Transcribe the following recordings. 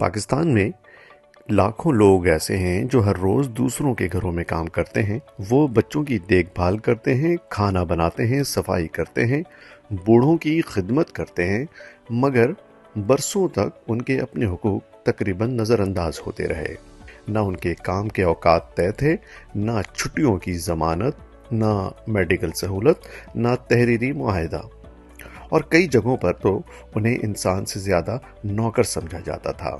پاکستان میں لاکھوں لوگ ایسے ہیں جو ہر روز دوسروں کے گھروں میں کام کرتے ہیں۔ وہ بچوں کی دیکھ بھال کرتے ہیں، کھانا بناتے ہیں، صفائی کرتے ہیں، بوڑھوں کی خدمت کرتے ہیں، مگر برسوں تک ان کے اپنے حقوق تقریباً نظر انداز ہوتے رہے۔ نہ ان کے کام کے اوقات طے تھے، نہ چھٹیوں کی ضمانت، نہ میڈیکل سہولت، نہ تحریری معاہدہ، اور کئی جگہوں پر تو انہیں انسان سے زیادہ نوکر سمجھا جاتا تھا۔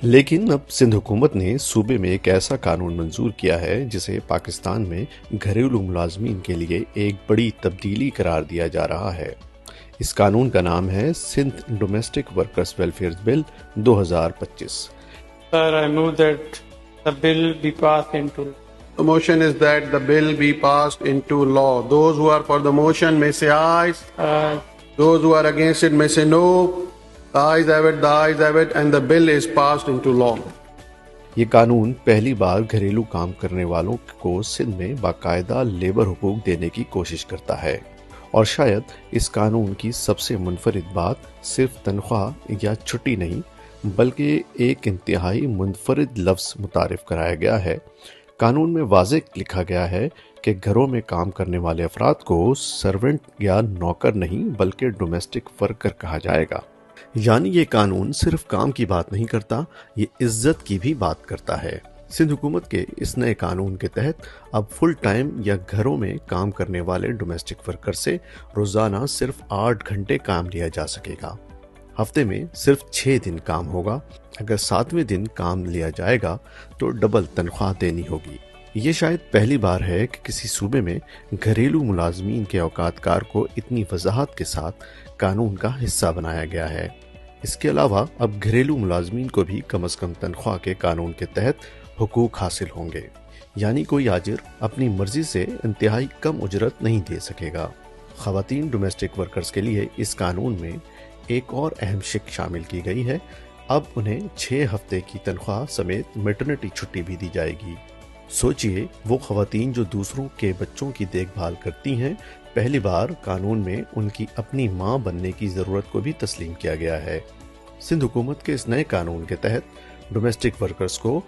لیکن اب سندھ حکومت نے صوبے میں ایک ایسا قانون منظور کیا ہے جسے پاکستان میں گھریلو ملازمین کے لیے ایک بڑی تبدیلی قرار دیا جا رہا ہے۔ اس قانون کا نام ہے Sindh domestic workers welfare bill 2025۔ Sir, I move that the bill be passed into. The motion is that the bill be passed into law. Those who are for the motion may say aye. Those who are against it may say no. The ayes have it, the ayes have it, and the bill is passed into law. یہ قانون پہلی بار گھریلو کام کرنے والوں کو سندھ میں باقاعدہ labour حقوق دینے کی کوشش کرتا ہے، اور شاید اس قانون کی سب سے منفرد بات صرف تنخواہ یا چھٹی نہیں بلکہ ایک انتہائی منفرد لفظ متعارف کرایا گیا ہے۔ قانون میں واضح لکھا گیا ہے کہ گھروں میں کام کرنے والے افراد کو سرونٹ یا نوکر نہیں بلکہ ڈومیسٹک ورکر کہا جائے گا۔ یعنی یہ قانون صرف کام کی بات نہیں کرتا، یہ عزت کی بھی بات کرتا ہے۔ سندھ حکومت کے اس نئے قانون کے تحت اب فل ٹائم یا گھروں میں کام کرنے والے ڈومیسٹک ورکر سے روزانہ صرف 8 گھنٹے کام لیا جا سکے گا۔ ہفتے میں صرف 6 دن کام ہوگا۔ اگر 7ویں دن کام لیا جائے گا تو ڈبل تنخواہ دینی ہوگی۔ یہ شاید پہلی بار ہے کہ کسی صوبے میں گھریلو ملازمین کے اوقات کار کو اتنی وضاحت کے ساتھ قانون کا حصہ بنایا گیا ہے۔ اس کے علاوہ اب گھریلو ملازمین کو بھی کم از کم تنخواہ کے قانون کے تحت حقوق حاصل ہوں گے، یعنی کوئی آجر اپنی مرضی سے انتہائی کم اجرت نہیں دے سکے گا۔ خواتین ڈومیسٹک ورکرز کے لیے اس قانون میں ایک اور اہم شق شامل کی گئی ہے۔ اب انہیں 6 ہفتے کی تنخواہ سمیت میٹرنٹی چھٹی بھی دی جائے گی۔ سوچئے، وہ خواتین جو دوسروں کے بچوں کی دیکھ بھال کرتی ہیں، پہلی بار قانون میں ان کی اپنی ماں بننے کی ضرورت کو بھی تسلیم کیا گیا ہے۔ سندھ حکومت کے اس نئے قانون کے تحت ڈومیسٹک ورکرز کو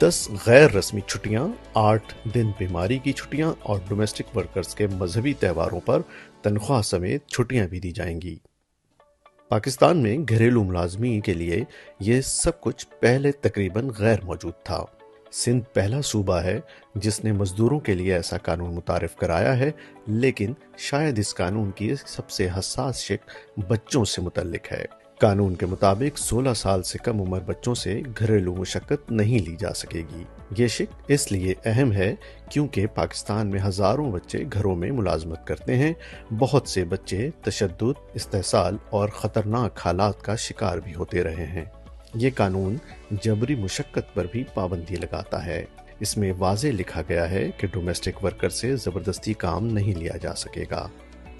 10 غیر رسمی چھٹیاں، 8 دن بیماری کی چھٹیاں اور ڈومیسٹک ورکرز کے مذہبی تہواروں پر تنخواہ سمیت چھٹیاں بھی دی جائیں گی۔ پاکستان میں گھریلو ملازمین کے لیے یہ سب کچھ پہلے تقریباً غیر موجود تھا۔ سندھ پہلا صوبہ ہے جس نے مزدوروں کے لیے ایسا قانون متعارف کرایا ہے، لیکن شاید اس قانون کی سب سے حساس شق بچوں سے متعلق ہے۔ قانون کے مطابق 16 سال سے کم عمر بچوں سے گھریلو مشقت نہیں لی جا سکے گی۔ یہ شق اس لیے اہم ہے کیونکہ پاکستان میں ہزاروں بچے گھروں میں ملازمت کرتے ہیں۔ بہت سے بچے تشدد، استحصال اور خطرناک حالات کا شکار بھی ہوتے رہے ہیں۔ یہ قانون جبری مشقت پر بھی پابندی لگاتا ہے۔ اس میں واضح لکھا گیا ہے کہ ڈومیسٹک ورکر سے زبردستی کام نہیں لیا جا سکے گا۔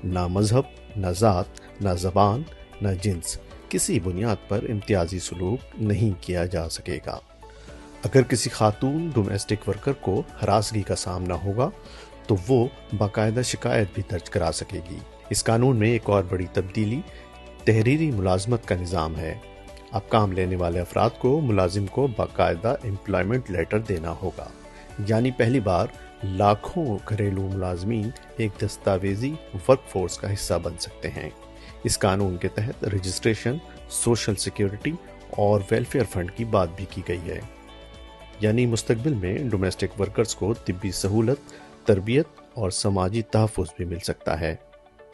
نہ مذہب، نہ ذات، نہ زبان، نہ جنس، کسی بنیاد پر امتیازی سلوک نہیں کیا جا سکے گا۔ اگر کسی خاتون ڈومیسٹک ورکر کو ہراسگی کا سامنا ہوگا تو وہ باقاعدہ شکایت بھی درج کرا سکے گی۔ اس قانون میں ایک اور بڑی تبدیلی تحریری ملازمت کا نظام ہے۔ اب کام لینے والے افراد کو ملازم کو باقاعدہ امپلائمنٹ لیٹر دینا ہوگا، یعنی پہلی بار لاکھوں گھریلو ملازمین ایک دستاویزی ورک فورس کا حصہ بن سکتے ہیں۔ اس قانون کے تحت رجسٹریشن، سوشل سیکیورٹی اور ویلفیئر فنڈ کی بات بھی کی گئی ہے، یعنی مستقبل میں ڈومیسٹک ورکرز کو طبی سہولت، تربیت اور سماجی تحفظ بھی مل سکتا ہے۔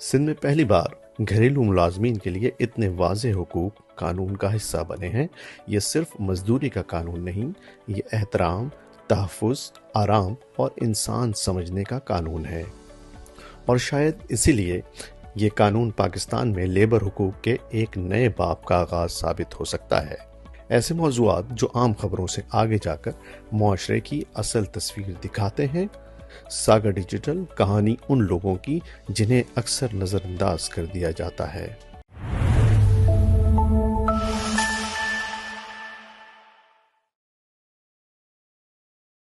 سندھ میں پہلی بار گھریلو ملازمین کے لیے اتنے واضح حقوق قانون کا حصہ بنے ہیں۔ یہ صرف مزدوری کا قانون نہیں، یہ احترام، تحفظ، آرام اور انسان سمجھنے کا قانون ہے۔ اور شاید اسی لیے یہ قانون پاکستان میں لیبر حقوق کے ایک نئے باب کا آغاز ثابت ہو سکتا ہے۔ ایسے موضوعات جو عام خبروں سے آگے جا کر معاشرے کی اصل تصویر دکھاتے ہیں۔ ساگا ڈیجیٹل، کہانی ان لوگوں کی جنہیں اکثر نظر انداز کر دیا جاتا ہے۔